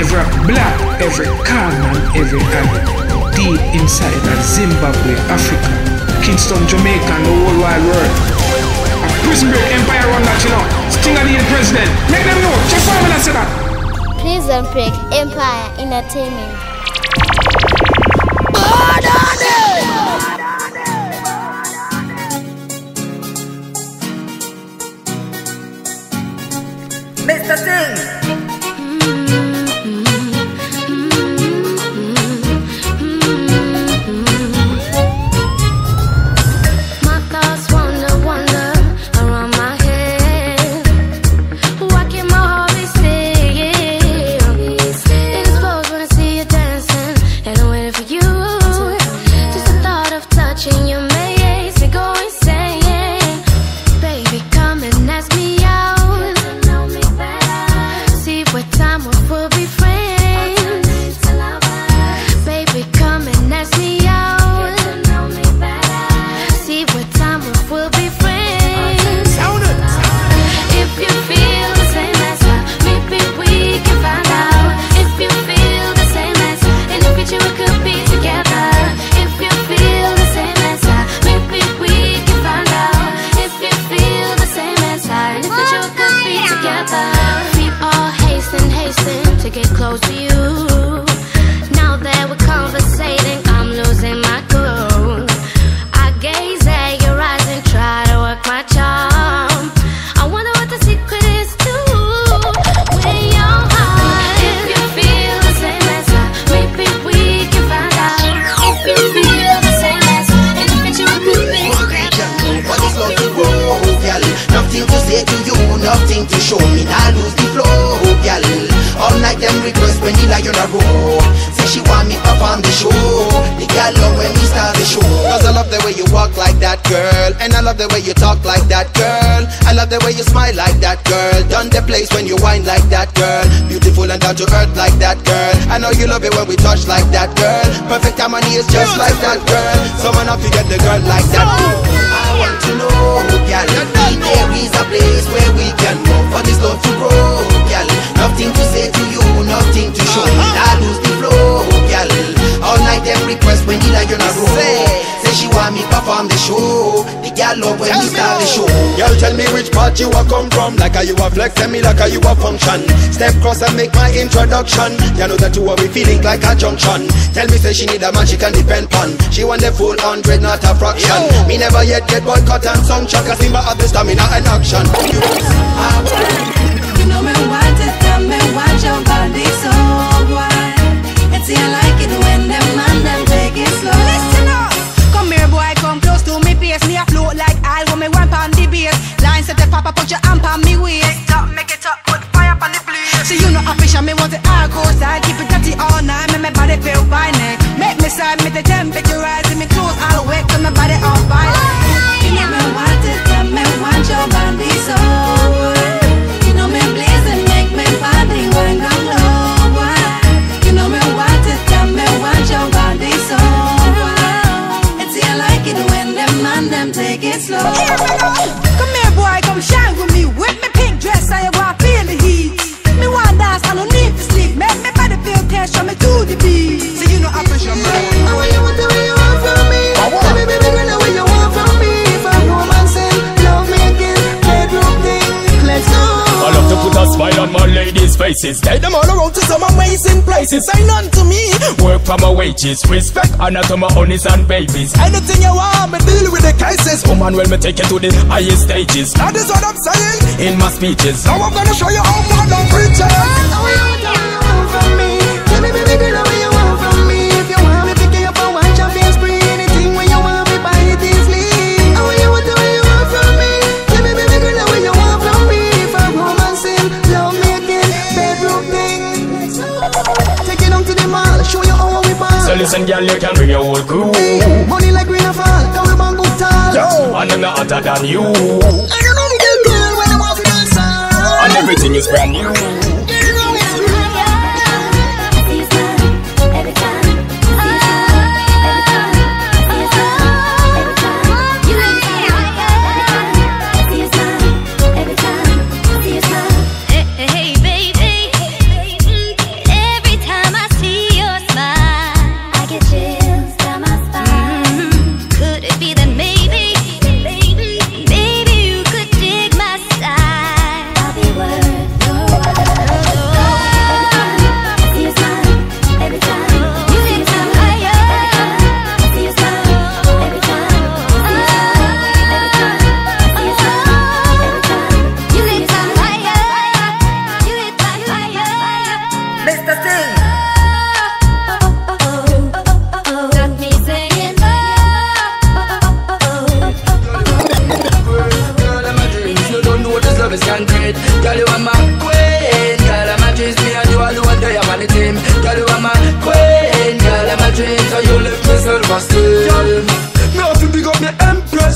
every black, every corner, every alley. Deep inside of Zimbabwe, Africa, Kingston, Jamaica, and the whole wide world. A prison break empire run that, you know. Sting of the president. Make them know. Just for me to say that. Prison break empire entertainment. Mr. Sting. The way you talk like that, girl. I love the way you smile like that, girl. Done the place when you whine like that, girl. Beautiful and down to earth like that, girl. I know you love it when we touch like that, girl. Perfect harmony is just like that, girl. Someone up to get the girl like that. I want to know, girl, if there is a place where we can go for this love to grow, girl. Nothing to say to you, nothing to show. I lose the flow, girl. All night them request when you like on a roll. Say she want me perform the show. The girl love when we start the show. Girl, tell me which part you a come from. Like how you a flex, tell me like how you a function. Step cross and make my introduction. You know that you are we feeling like a junction. Tell me say she need a man she can depend on. She want the full 100, not a fraction. Me never yet get boycott and song chuck. I see my other stamina and action. You know me want it, tell me want your body so wide. It's you like it when them man them take it slow. Listen up, come here boy, come close to me pace. Me a float like I when me want on the bass. Line set the papa, put your arm on me waist. Stop, make it up, put fire on the place. See you know official, me want the hardcore side. Keep it dirty all night, make my body feel fine. Make me side, make the temperature rise. Me close all the way, till my body all fine. You know me want it, tell me want your body so wide. You know me blaze and make me body when I'm low. You know me want it, tell me want your body so wide. It's you like it when them man them take it slow. Come here boy, come shine with me. With me pink dress, I want feel the heat. Me want dance, I don't need to sleep. Make me body feel tension, me to the beat. So you know I push your man. I want you want the way you want from me. Tell me baby girl the way you want from me. If I'm romancing, love making, bedroom thing, let's go. I love to put a smile on my ladies' faces. Take them all around to some amazing places. Say none to me. Work for my wages. Respect, honor to my honeys and babies. Anything you want, me deal with the cases. Woman, will me take you to the highest stages. That is what I'm saying in my speeches. Now I'm gonna show you how far I'm preaching. I want you from me. Tell me baby girl what you want from me. If you want me, pick you up and one champion spree. Anything when you want me, buy it easily. I want you what you want from me. Tell me baby girl what you want from me. If I'm romancing, love making, bedroom thing. Take it down to the mall, show you how we ball. So listen girl, you can bring your whole crew. Money like green and fall, down the bamboo tall. Yo, and I'm not hotter than you. I don't know the girl when I want to dance. And everything is brand new.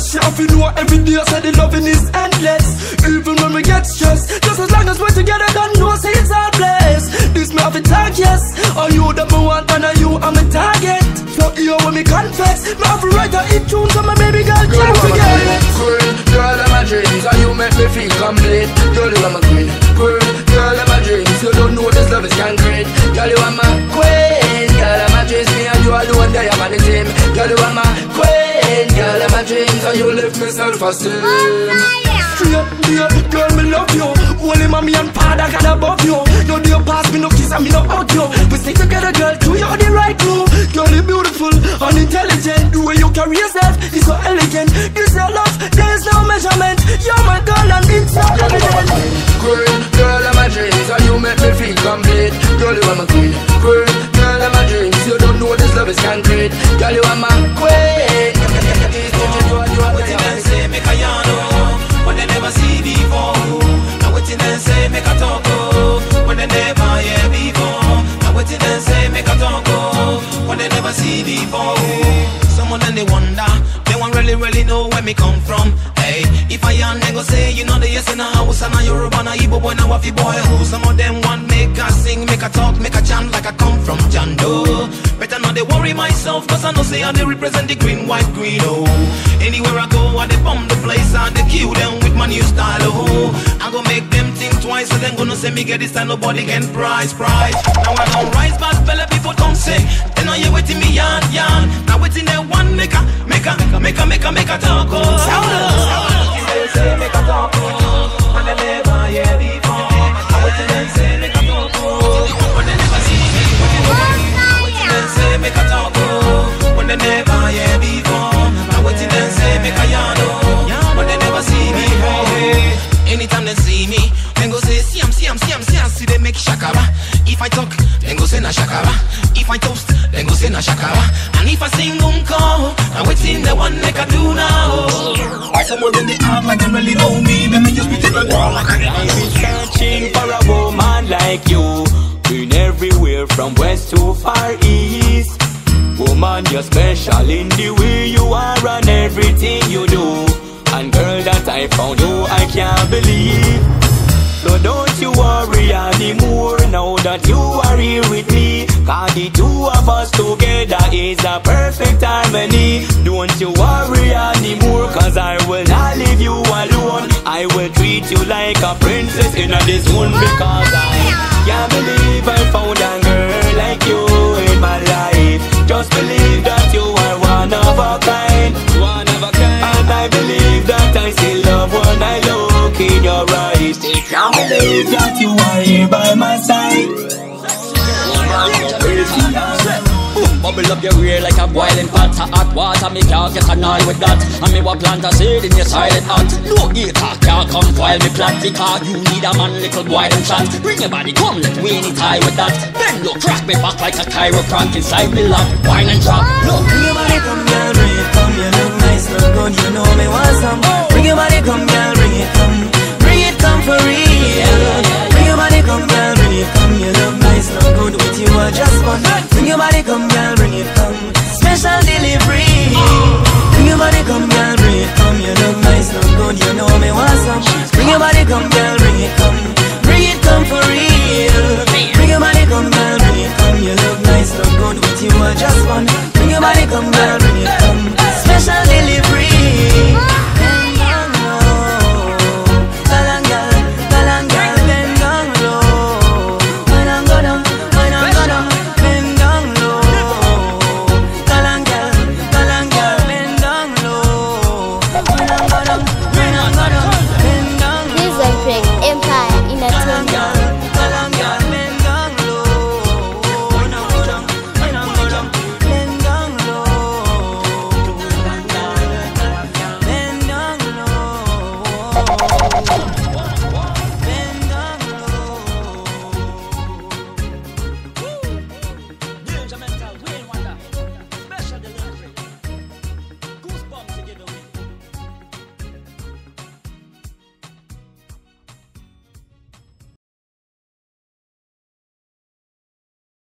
She have to know every day, so the loving is endless. Even when we get stressed, just as long as we're together, don't know, say it's our place. This me have a tag, yes. Are you the one, and are you, I'm a target. So here when me confess, me have to write a hit tune, so my baby girl can't forget. Girl, I'm a dreams, and you make me feel complete. Girl, you are my queen. Girl, I'm a dreams, you don't know this love is concrete. Girl, you are my queen. Girl, I'm a dreams, me and you alone, there I'm on the team. Girl, you are my queen. Girl, I'm a dreams, and you lift me self-esteem. Girl, me love you. Only mommy and father got above you. No dear pass me no kiss and me no hug you. We stick together, girl, do you the right move. Girl, you beautiful and intelligent. The way you carry yourself is so elegant. This your love, there is no measurement. You're my girl and it's so evident. Girl, I'm a dreams, and you make me feel complete. Girl, you are my queen. Girl, I'm a dreams, you don't know this love is concrete. Girl, you are my queen. Make a yarn, when they never see before. Now waiting and say make a talk, when they never hear before. Now waiting and say make a talk, when they never see before. Someone and they wonder, they won't really know where me come from. Hey, if I am, they go say, you know the yes in a house and a Yoruba and a Igbo boy, now waffy boy who. Some of them want make a sing, make a talk, make a chant like I come from Jando. Better not they worry myself, cause I know say I they represent the green, white, green, oh. Anywhere I go, I they bomb the place, I they kill them with my new style, oh. I go make them think twice, so then gonna say me get this time, nobody can prize. Now I don't rise, but fella people don't say. Then now you waiting me yarn. Now waiting there one make a talk, oh. Say make a talk, oh. And they never hear before. Now waiting and say make a talk, oh. When they never see me, waiting and say make a talk, oh. When they never hear before. Now waiting and say make a yarn, oh. When they never see me, oh. Anytime they see me, then go say see they make shakara. If I talk, then go say na shakara. If I toast, then go say na shakara. And if I sing call, now waiting the one make I do now. Somewhere in the act like they really know me, then me just be the girl like I've been searching for a woman like you, been everywhere from west to far east. Woman, you're special in the way you are and everything you do. And girl, that I found you, I can't believe. So don't you worry anymore now that you are here with me. Cause the two of us together is a perfect harmony. Don't you worry anymore, cause I will not leave you alone. I will treat you like a princess in this one, because I can't believe I found a girl like you in my life. Just believe that you are one of a kind. And I believe that I still love when I look in your eyes. Can't believe that you are here by my side. Bubble up your ear like a boiling pot. Hot water, me can't get annoyed with that. And me will plant a seed in your silent heart. No eater can't come while me plant. Because you need a man, little boy, don't chat. Bring your body, come, let we any tie with that. Then look, crack me back like a chiropractic inside me lap. Wine and drop, look. Bring your body, come down.